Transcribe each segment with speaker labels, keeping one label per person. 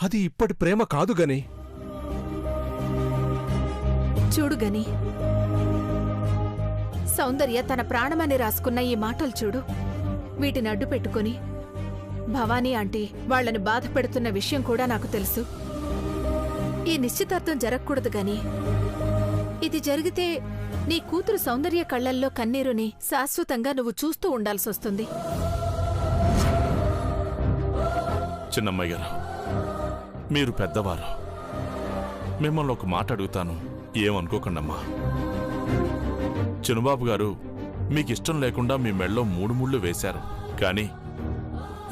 Speaker 1: అది ఇప్పటి ప్రేమ కాదు గని.
Speaker 2: చూడు గని, సౌందర్య తన ప్రాణమని రాసుకున్న ఈ మాటలు చూడు. వీటిని అడ్డు పెట్టుకుని భవానీ ఆంటీ వాళ్లను బాధ పెడుతున్న విషయం కూడా నాకు తెలుసు. ఈ నిశ్చితార్థం జరగకూడదు గని. ఇది జరిగితే నీ కూతురు సౌందర్య కళ్లల్లో కన్నీరుని శాశ్వతంగా నువ్వు చూస్తూ ఉండాల్సొస్తుంది.
Speaker 3: చిన్నమ్మాయి గారు, మీరు పెద్దవారు. మిమ్మల్ని ఒక మాట అడుగుతాను, ఏమనుకోకండమ్మా. చిన్నబాబు గారు మీకిష్టం లేకుండా మీ మెళ్ళో 3 ముళ్ళు వేశారు. కానీ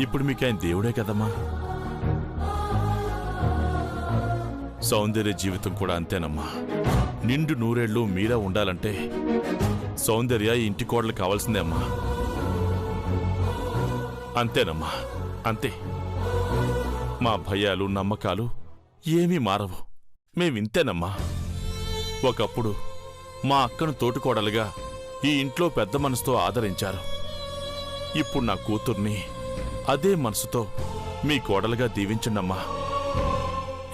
Speaker 3: ఇప్పుడు మీకాయన దేవుడే కదమ్మా. సౌందర్య జీవితం కూడా అంతేనమ్మా. నిండు 100 ఏళ్ళు మీరా ఉండాలంటే సౌందర్య ఈ ఇంటి కోడలు కావాల్సిందే అమ్మా. అంతేనమ్మా, అంతే. మా భయాలు నమ్మకాలు ఏమీ మారవు. మేమింతేనమ్మా. ఒకప్పుడు మా అక్కను తోటికోడలుగా ఈ ఇంట్లో పెద్ద మనసుతో ఆదరించారు. ఇప్పుడు నా కూతుర్ని అదే మనసుతో మీ కోడలుగా దీవించండమ్మా.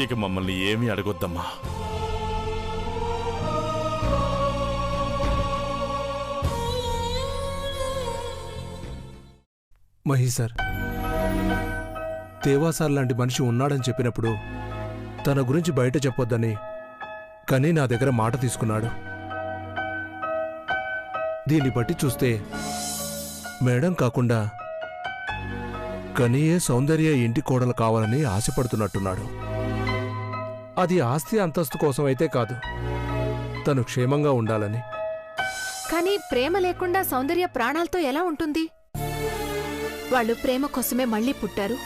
Speaker 3: ఇక మమ్మల్ని ఏమీ అడగొద్దమ్మా.
Speaker 1: మహీసర్, దేవాసార్ లాంటి మనిషి ఉన్నాడని చెప్పినప్పుడు తన గురించి బయట చెప్పొద్దని కానీ నా దగ్గర మాట తీసుకున్నాడు. దీన్ని బట్టి చూస్తే మేడం కాకుండా కనియే సౌందర్య ఇంటి కోడలు కావాలని ఆశపడుతున్నట్టున్నాడు. అది ఆస్తి అంతస్తు కోసం అయితే కాదు, తను క్షేమంగా ఉండాలని.
Speaker 2: కానీ ప్రేమ లేకుండా సౌందర్య ప్రాణాలతో ఎలా ఉంటుంది? వాళ్ళు ప్రేమ కోసమే మళ్లీ పుట్టారు.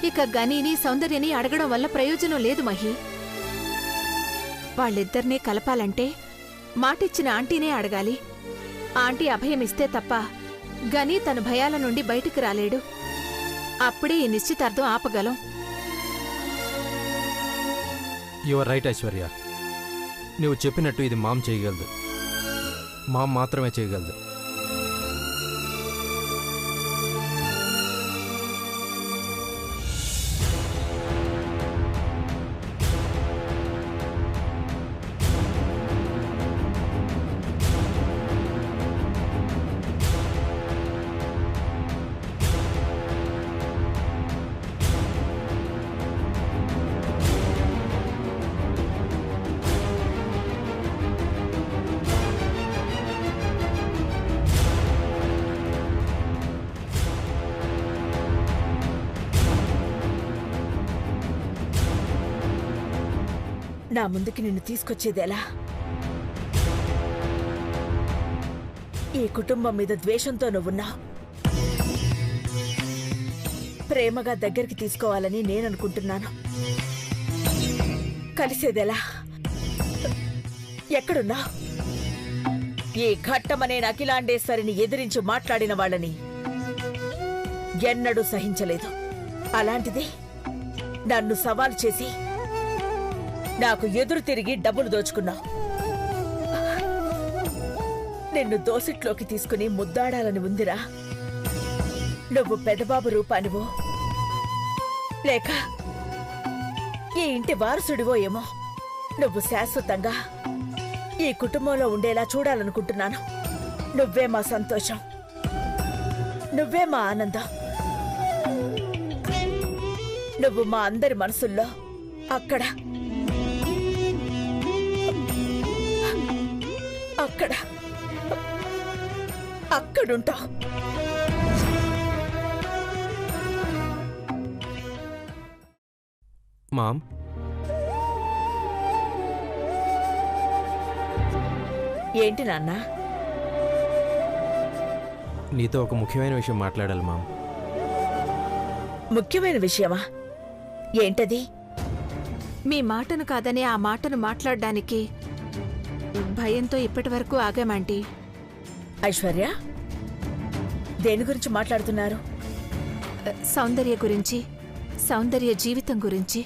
Speaker 2: ఇక గనీని సౌందర్యని అడగడం వల్ల ప్రయోజనం లేదు మహి. వాళ్ళిద్దరినీ కలపాలంటే మాటిచ్చిన ఆంటీనే అడగాలి. ఆంటీ అభయమిస్తే తప్ప గనీ తన భయాల నుండి బయటికి రాలేడు. అప్పుడే ఈ నిశ్చితార్థం ఆపగలం.
Speaker 4: Your right Aishwarya. నువ్వు చెప్పినట్టు ఇది మామ్ చేయగలదు. మామ్ మాత్రమే చేయగలదు.
Speaker 5: నా ముందుకి నిన్ను తీసుకొచ్చేదెలా? ఈ కుటుంబం మీద ద్వేషంతో నువ్వున్నావు. ప్రేమగా దగ్గరికి తీసుకోవాలని నేననుకుంటున్నాను. కలిసేదెలా? ఎక్కడున్నావు? ఈ ఘట్టమనే అఖిలాండేశ్వరిని ఎదిరించి మాట్లాడిన వాళ్ళని ఎన్నడూ సహించలేదు. అలాంటిది నన్ను సవాలు చేసి నాకు ఎదురు తిరిగి డబ్బులు దోచుకున్నావు. నిన్ను దోసిట్లోకి తీసుకుని ముద్దాడాలని ఉందిరా. నువ్వు పెదబాబు రూపానివో లేక ఈ ఇంటి వారసుడివో ఏమో. నువ్వు శాశ్వతంగా ఈ కుటుంబంలో ఉండేలా చూడాలనుకుంటున్నాను. నువ్వే మా సంతోషం, నువ్వే మా ఆనందం. నువ్వు మా అందరి మనసుల్లో అక్కడ అక్కడ అక్కడుంటావు.
Speaker 4: మామ్,
Speaker 5: ఏంటి నాన్న?
Speaker 4: నీతో ఒక ముఖ్యమైన విషయం మాట్లాడాలి మామ్.
Speaker 5: ముఖ్యమైన విషయమా? ఏంటది?
Speaker 2: మీ మాటను కాదని ఆ మాటను మాట్లాడ్డానికి భయంతో ఇప్పటి వరకు ఆగామంటీ.
Speaker 5: ఐశ్వర్య, దేని గురించి మాట్లాడుతున్నారు?
Speaker 2: సౌందర్య గురించి, సౌందర్య జీవితం గురించి.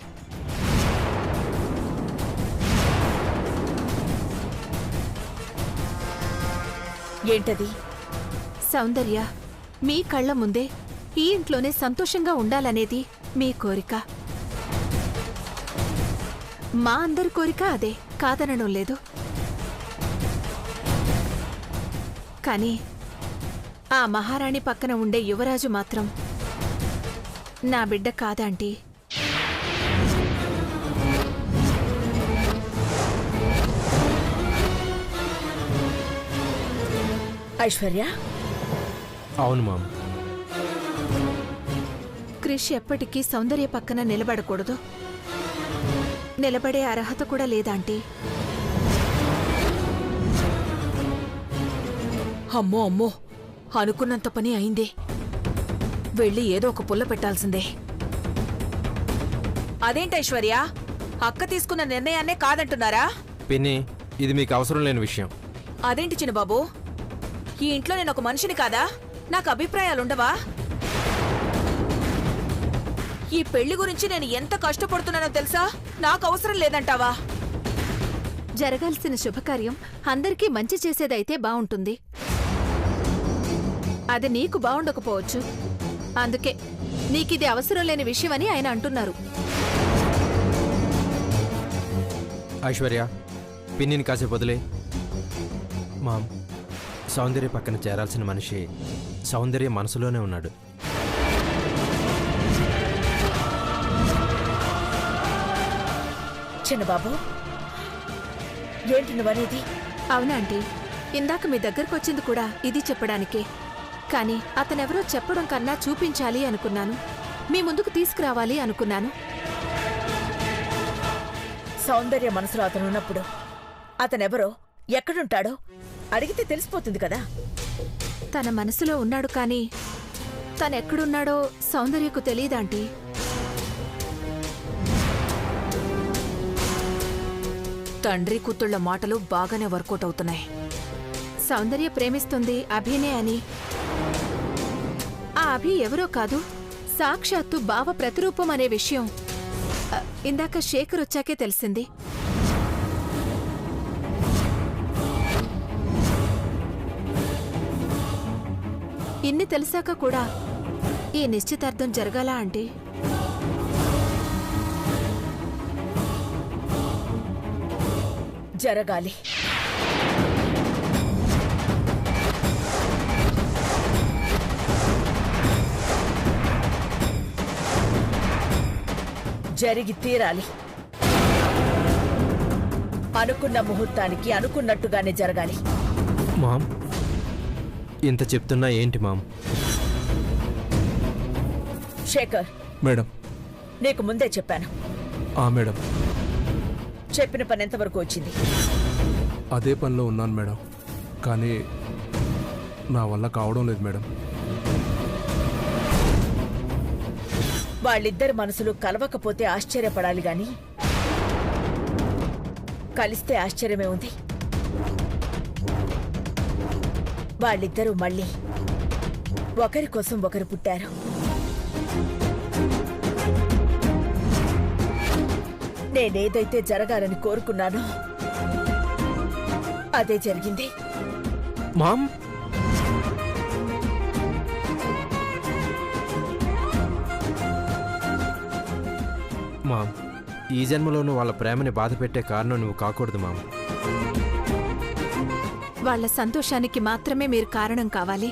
Speaker 5: ఏంటది?
Speaker 2: సౌందర్య మీ కళ్ల ముందే ఈ ఇంట్లోనే సంతోషంగా ఉండాలనేది మీ కోరిక. మా అందరి కోరిక అదే, కాదనడం లేదు. కానీ ఆ మహారాణి పక్కన ఉండే యువరాజు మాత్రం నా బిడ్డ కాదంటీ.
Speaker 5: ఐశ్వర్య,
Speaker 4: అవును మామ్.
Speaker 2: క్రిష్ ఎప్పటికీ సౌందర్య పక్కన నిలబడకూడదు. నిలబడే అర్హత కూడా లేదాంటీ.
Speaker 5: అమ్మో అమ్మో, అనుకున్నంత పని అయిందే. వెళ్ళి ఏదో ఒక పుల్ల పెట్టాల్సిందే. అదేంటి ఐశ్వర్య, అక్క తీసుకున్న నిర్ణయాన్నే కాదంటున్నారా?
Speaker 4: పిన్ని, ఇది మీకు అవసరం లేని విషయం.
Speaker 5: అదేంటి చిన్నబాబు, ఈ ఇంట్లో నేను ఒక మనిషిని కాదా? నాకు అభిప్రాయాలుండవా? ఈ పెళ్లి గురించి నేను ఎంత కష్టపడుతున్నానో తెలుసా? నాకు అవసరం లేదంటావా?
Speaker 2: జరగాల్సిన శుభకార్యం అందరికీ మంచి చేసేదైతే బావుంటుంది. అది నీకు బావుండకపోవచ్చు. అందుకే నీకిది అవసరం లేని విషయమని ఆయన అంటున్నారు.
Speaker 4: ఐశ్వర్య, పిన్నిని కాసేపు వదిలే. మామ్, సౌందర్య పక్కన చేరాల్సిన మనిషి సౌందర్య మనసులోనే ఉన్నాడు.
Speaker 5: చిన్నబాబు, ఏంటి నువ్వనేది?
Speaker 2: అవునా ఆంటీ, ఇందాక మీ దగ్గరకొచ్చింది కూడా ఇది చెప్పడానికే. కానీ అతనెవరో చెప్పడం కన్నా చూపించాలి అనుకున్నాను. మీ ముందుకు తీసుకురావాలి అనుకున్నాను.
Speaker 5: సౌందర్య మనసులో అతనున్నప్పుడు అతనెవరో, ఎక్కడుంటాడో అడిగితే తెలిసిపోతుంది కదా.
Speaker 2: తన మనసులో ఉన్నాడు, కానీ తనెక్కడున్నాడో సౌందర్యకు తెలీదాంటీ.
Speaker 5: తండ్రి కూతుళ్ల మాటలు బాగానే వర్కౌట్ అవుతున్నాయి.
Speaker 2: సౌందర్య ప్రేమిస్తుంది అభినే అని. ఆ అభి ఎవరో కాదు, సాక్షాత్తు బావ ప్రతిరూపం అనే విషయం ఇందాక శేఖర్ వచ్చాకే తెలిసింది. ఇన్ని తెలిసాక కూడా ఈ నిశ్చితార్థం జరగాలా ఆంటీ?
Speaker 5: జరగాలి. జరిగి తీరాలి. అనుకున్న ముహూర్తానికి అనుకున్నట్టుగానే జరగాలి.
Speaker 4: మామ్, ఇంత చెప్తున్నా ఏంటి మామ్?
Speaker 5: శేఖర్,
Speaker 1: మేడం.
Speaker 5: నీకు ముందే చెప్పాను.
Speaker 1: మేడం.
Speaker 5: చెప్పిన పని ఎంతవరకు వచ్చింది?
Speaker 1: అదే పనిలో ఉన్నాను మేడం, కానీ నా వల్ల కావడం లేదు మేడం.
Speaker 5: వాళ్ళిద్దరి మనసులు కలవకపోతే ఆశ్చర్యపడాలి గాని కలిస్తే ఆశ్చర్యమే ఉంది. వాళ్ళిద్దరూ మళ్ళీ ఒకరి కోసం ఒకరు పుట్టారు. నేనేదైతే జరగాలని కోరుకున్నానో అదే జరిగింది.
Speaker 4: మామ్, మామ్, ఈ జన్మలోనూ వాళ్ళ ప్రేమని బాధ పెట్టే కారణం నువ్వు కాకూడదు మామ్.
Speaker 2: వాళ్ళ సంతోషానికి మాత్రమే మీరు కారణం కావాలి.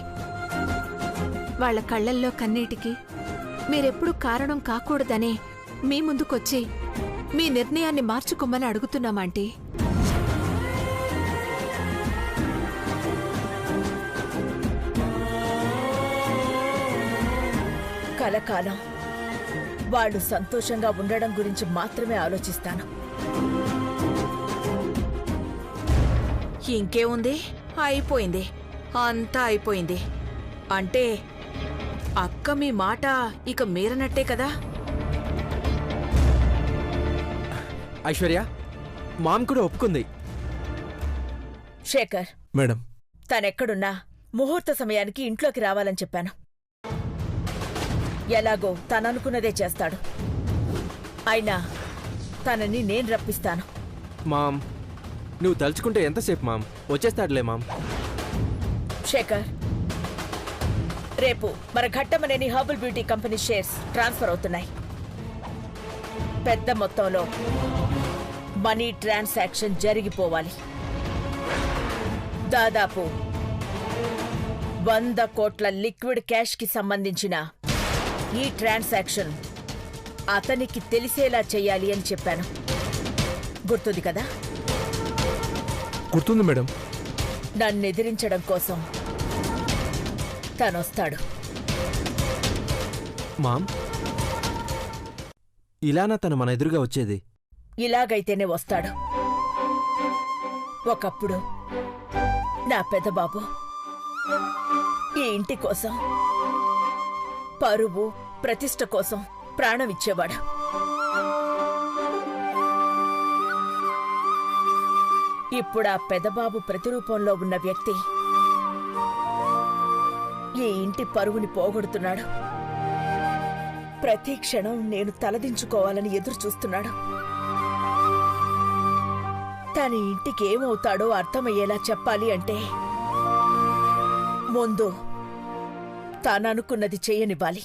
Speaker 2: వాళ్ళ కళ్ళల్లో కన్నీటికి మీరెప్పుడు కారణం కాకూడదనే మీ ముందుకొచ్చి మీ నిర్ణయాన్ని మార్చుకోమని అడుగుతున్నామాంటీ.
Speaker 5: కలకాలం వాళ్ళు సంతోషంగా ఉండడం గురించి మాత్రమే ఆలోచిస్తాను. ఇంకేముంది, అయిపోయింది, అంతా అయిపోయింది. అంటే అక్క మీ మాట ఇక మీరనట్టే కదా?
Speaker 4: ఐశ్వర్య, మామ్ కూడా ఒప్పుకుంది.
Speaker 5: శేఖర్
Speaker 1: మేడం.
Speaker 5: తనెక్కడున్నా ముహూర్త సమయానికి ఇంట్లోకి రావాలని చెప్పాను. ఎలాగో తననుకున్నదే చేస్తాడు. అయినా తనని నేను రప్పిస్తాను.
Speaker 4: మామ్, నువ్వు తలుచుకుంటే ఎంతసేపు మామ్, వచ్చేస్తాడులే మామ్.
Speaker 5: శేఖర్, రేపు మన Ghattamaneni herbal beauty company shares transfer అవుతున్నాయి. పెద్ద మొత్తంలో మనీ ట్రాన్సాక్షన్ జరిగిపోవాలి. దాదాపు 100 కోట్ల లిక్విడ్ క్యాష్ కి సంబంధించిన ఈ ట్రాన్సాక్షన్ అతనికి తెలిసేలా చెయ్యాలి అని చెప్పాను. గుర్తుంది కదా?
Speaker 1: గుర్తుంది మేడం.
Speaker 5: నన్నెదిరించడం కోసం తనొస్తాడు.
Speaker 4: మామ్, ఇలానా తను మన ఎదురుగా వచ్చేది?
Speaker 5: ఇలాగైతేనే వస్తాడు. ఒకప్పుడు నా పెద్దబాబు ఈ ఇంటి కోసం, పరువు ప్రతిష్ట కోసం ప్రాణం ఇచ్చేవాడు. ఇప్పుడు ఆ పెదబాబు ప్రతిరూపంలో ఉన్న వ్యక్తి ఈ ఇంటి పరువుని పోగొడుతున్నాడు. ప్రతి క్షణం నేను తలదించుకోవాలని ఎదురు చూస్తున్నాడు. తన ఇంటికి ఏమవుతాడో అర్థమయ్యేలా చెప్పాలి అంటే ముందు తాననుకున్నది చెయ్యనివ్వాలి.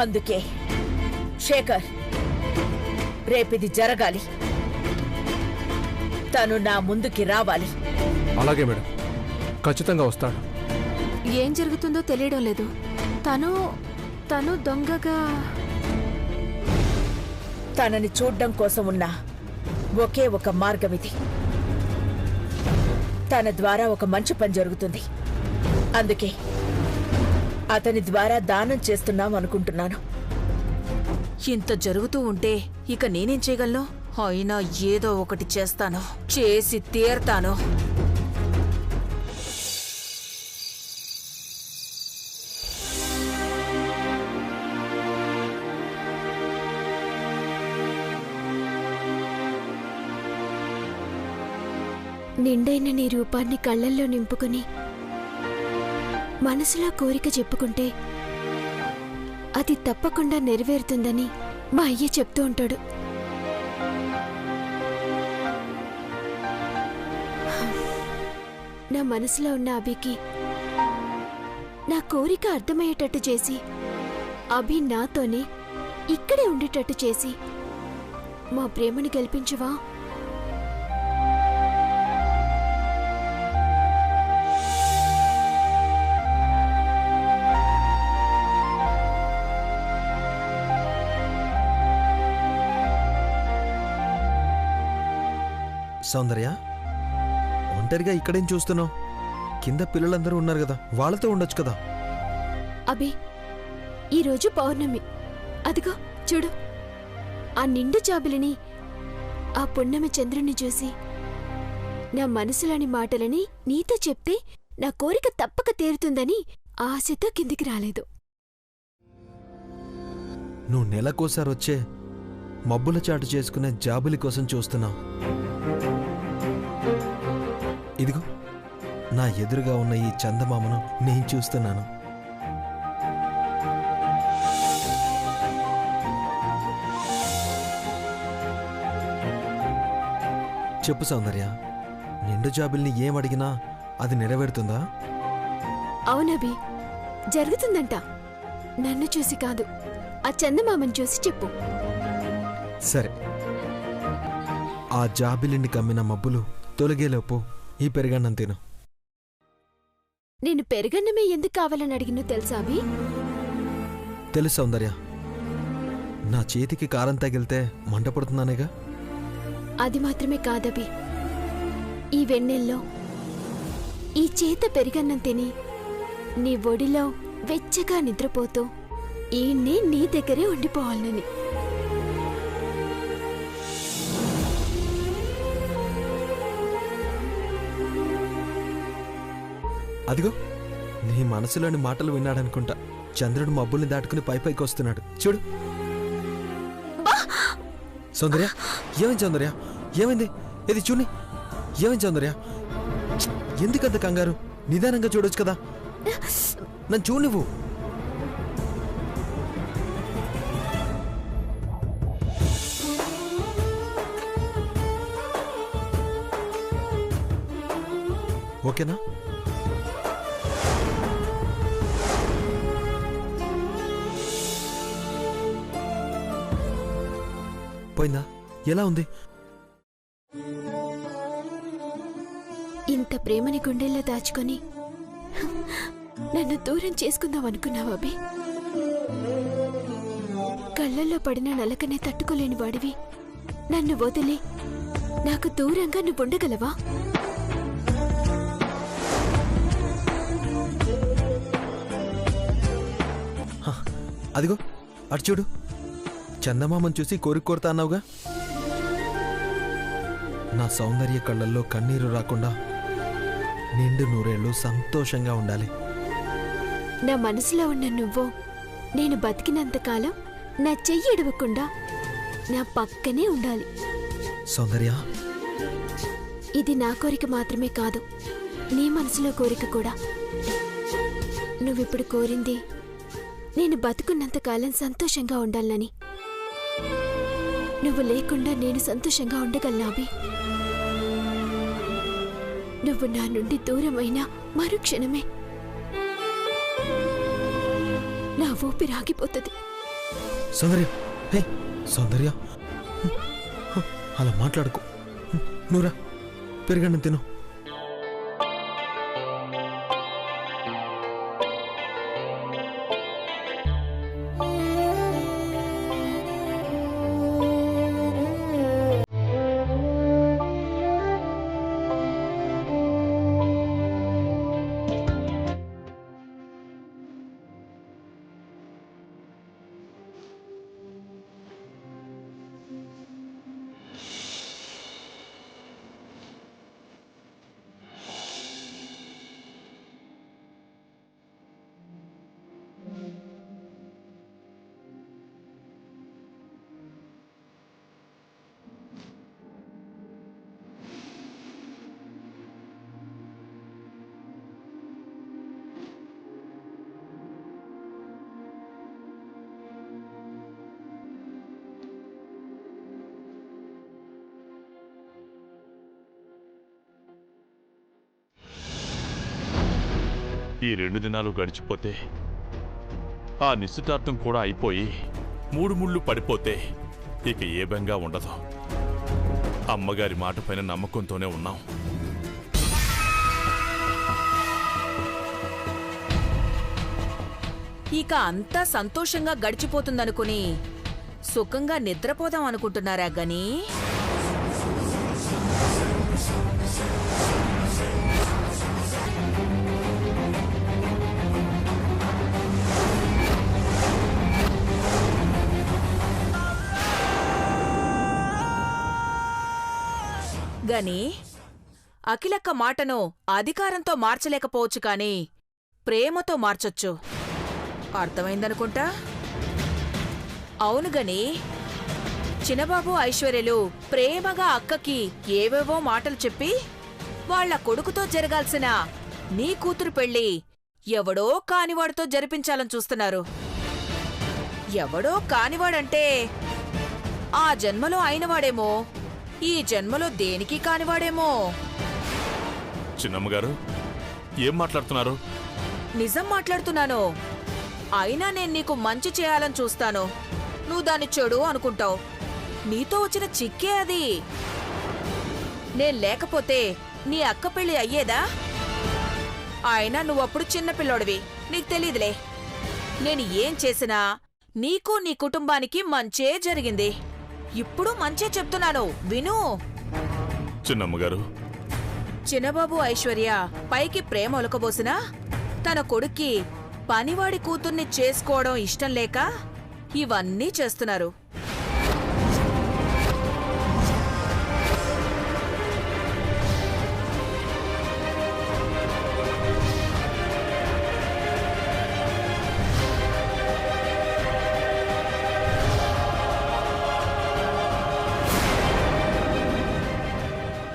Speaker 5: అందుకే శేఖర్, రేపిది జరగాలి. తను నా ముందుకి రావాలి.
Speaker 1: అలాగే మేడం, ఖచ్చితంగా వస్తాడు.
Speaker 2: ఏం జరుగుతుందో తెలియడం లేదు. తను దొంగగా
Speaker 5: తనని చూడ్డం కోసం ఉన్న ఒకే ఒక మార్గం ఇది. తన ద్వారా ఒక మంచి పని జరుగుతుంది. అందుకే అతని ద్వారా దానం చేస్తున్నాం అనుకుంటున్నాను.
Speaker 6: ఇంత జరుగుతూ ఉంటే ఇక నేనేం చేయగలను? అయినా ఏదో ఒకటి చేస్తాను, చేసి తీర్తాను.
Speaker 7: నిండైన నీ రూపాన్ని కళ్ళల్లో నింపుకుని మనసులో కోరిక చెప్పుకుంటే అది తప్పకుండా నెరవేరుతుందని మా అయ్య చెప్తూ ఉంటాడు. నా మనసులో ఉన్న అభికి నా కోరిక అర్థమయ్యేటట్టు చేసి, అభి నాతోనే ఇక్కడే ఉండేటట్టు చేసి మా ప్రేమని గెలిపించవా?
Speaker 8: సౌందర్య, ఒంటరిగా ఇక్కడేం చూస్తున్నావు? కింద పిల్లలందరూ ఉన్నారు కదా, వాళ్ళతో ఉండొచ్చు కదా.
Speaker 7: అబే, ఈరోజు పౌర్ణమి. అదిగో చూడు, ఆ నిండు జాబిలిని, ఆ పున్నమి చంద్రుణ్ణి చూసి నా మనసులోని మాటలని నీతో చెప్తే నా కోరిక తప్పక తీరుతుందని ఆశతో కిందికి రాలేదు.
Speaker 8: నువ్వు నెలకోసారి వచ్చే మబ్బుల చాటు చేసుకునే జాబులి కోసం చూస్తున్నావు. ఇదిగో నా ఎదురుగా ఉన్న ఈ చందమామను నేను చూస్తున్నాను. చెప్పు సౌందర్య, నిండు జాబిల్ని ఏమడిగినా అది నెరవేరుతుందా?
Speaker 7: అవునబి, జరుగుతుందంట. నన్ను చూసి కాదు, ఆ చందమామని చూసి చెప్పు.
Speaker 8: సరే, ఆ జాబిలిని కమ్మిన మబ్బులు తొలగేలోపు ఈ పెరుగన్నం తిను.
Speaker 7: నేను పెరుగన్నమే ఎందుకు కావాలని అడిగినో తెలుసా అభి?
Speaker 8: తెలుసు సౌందర్య, నా చేతికి కారం తగిలితే మంట పడుతున్నానేగా.
Speaker 7: అది మాత్రమే కాదబి, ఈ వెన్నెల్లో ఈ చేత పెరుగన్నం తిని నీ ఒడిలో వెచ్చగా నిద్రపోతూ ఈయన్ని నీ దగ్గరే ఉండిపోవాలని.
Speaker 8: అదిగో, నీ మనసులోని మాటలు విన్నాడనుకుంటా. చంద్రుడు మబ్బుల్ని దాటుకుని పైపైకి వస్తున్నాడు, చూడు. సౌందర్య, ఏమైంది సౌందర్య? ఏమైంది? ఇది చూని, ఏమైంది సౌందర్య? ఎందుకంత కంగారు? నిదానంగా చూడొచ్చు కదా. నన్ను చూడు నువ్వు. ఓకేనా? పోయిందా? ఎలా ఉంది?
Speaker 7: ఇంత ప్రేమని గుండెల్లో దాచుకొని నన్ను దూరం చేసుకుందాం అనుకున్నావా అభి? కళ్ళల్లో పడిన నలకనే తట్టుకోలేని వాడివి నన్ను వదిలి నాకు దూరంగా నువ్వు ఉండగలవా?
Speaker 8: అదిగో అటు చూడు, చందమామను చూసి కోరుతా అన్నావుగా. నా సౌందర్య కళ్ళల్లో కన్నీరు రాకుండా నిండు నూరేళ్ళు సంతోషంగా ఉండాలి.
Speaker 7: నా మనసులో ఉన్న నువ్వు నేను బతికినంతకాలం నా చెయ్యి ఎడవకుండా నా పక్కనే ఉండాలి.
Speaker 8: సౌందర్య,
Speaker 7: ఇది నా కోరిక మాత్రమే కాదు, నీ మనసులో కోరిక కూడా. నువ్విప్పుడు కోరింది నేను బతుకున్నంతకాలం సంతోషంగా ఉండాలని. నువ్వు లేకుండా నేను సంతోషంగా ఉండగలనా అభి? నువ్వు నా నుండి దూరమైన మరుక్షణమే నా ఊపిరి ఆగిపోతుంది.
Speaker 8: సౌందర్య, హే సౌందర్య, అలా మాట్లాడుకో. నువ్వురా, పెరుగన్నం తిను.
Speaker 3: ఈ 2 దినాలు గడిచిపోతే, ఆ నిశ్చితార్థం కూడా అయిపోయి 3 ముళ్ళు పడిపోతే ఇక ఏ బెంగా ఉండదు. అమ్మగారి మాట పైన నమ్మకంతోనే ఉన్నాం.
Speaker 6: ఇక అంతా సంతోషంగా గడిచిపోతుందనుకుని సుఖంగా నిద్రపోదాం అనుకుంటున్నారా గని? గని అఖిలక్క మాటను అధికారంతో మార్చలేకపోవచ్చు కాని ప్రేమతో మార్చొచ్చు. అర్థమైందనుకుంటా? అవును గని, చిన్నబాబు ఐశ్వర్యలు ప్రేమగా అక్కకి ఏవేవో మాటలు చెప్పి వాళ్ల కొడుకుతో జరగాల్సిన నీ కూతురు పెళ్లి ఎవడో కానివాడితో జరిపించాలని చూస్తున్నారు. ఎవడో కానివాడంటే ఆ జన్మలో అయినవాడేమో, ఈ జన్మలో దేనికి కానివాడేమో.
Speaker 3: చిన్నమ్మగారు, ఏం మాట్లాడుతున్నారు?
Speaker 6: నిజం మాట్లాడుతున్నాను. అయినా నేను నీకు మంచి చేయాలని చూస్తాను, నువ్వు దాన్ని చెడు అనుకుంటావు. నీతో వచ్చిన చిక్కే అది. నేను లేకపోతే నీ అక్క పెళ్లి అయ్యేదా? అయినా నువ్వప్పుడు చిన్నపిల్లోడివి, నీకు తెలీదులే. నేను ఏం చేసినా నీకు నీ కుటుంబానికి మంచే జరిగింది. ఇప్పుడు మంచే చెప్తున్నాను, విను.
Speaker 3: చిన్నమ్మగారు,
Speaker 6: చిన్నబాబు ఐశ్వర్య పైకి ప్రేమ ఒలకబోసినా తన కొడుక్కి పనివాడి కూతుర్ని చేసుకోవడం ఇష్టం లేక ఇవన్నీ చేస్తున్నారు.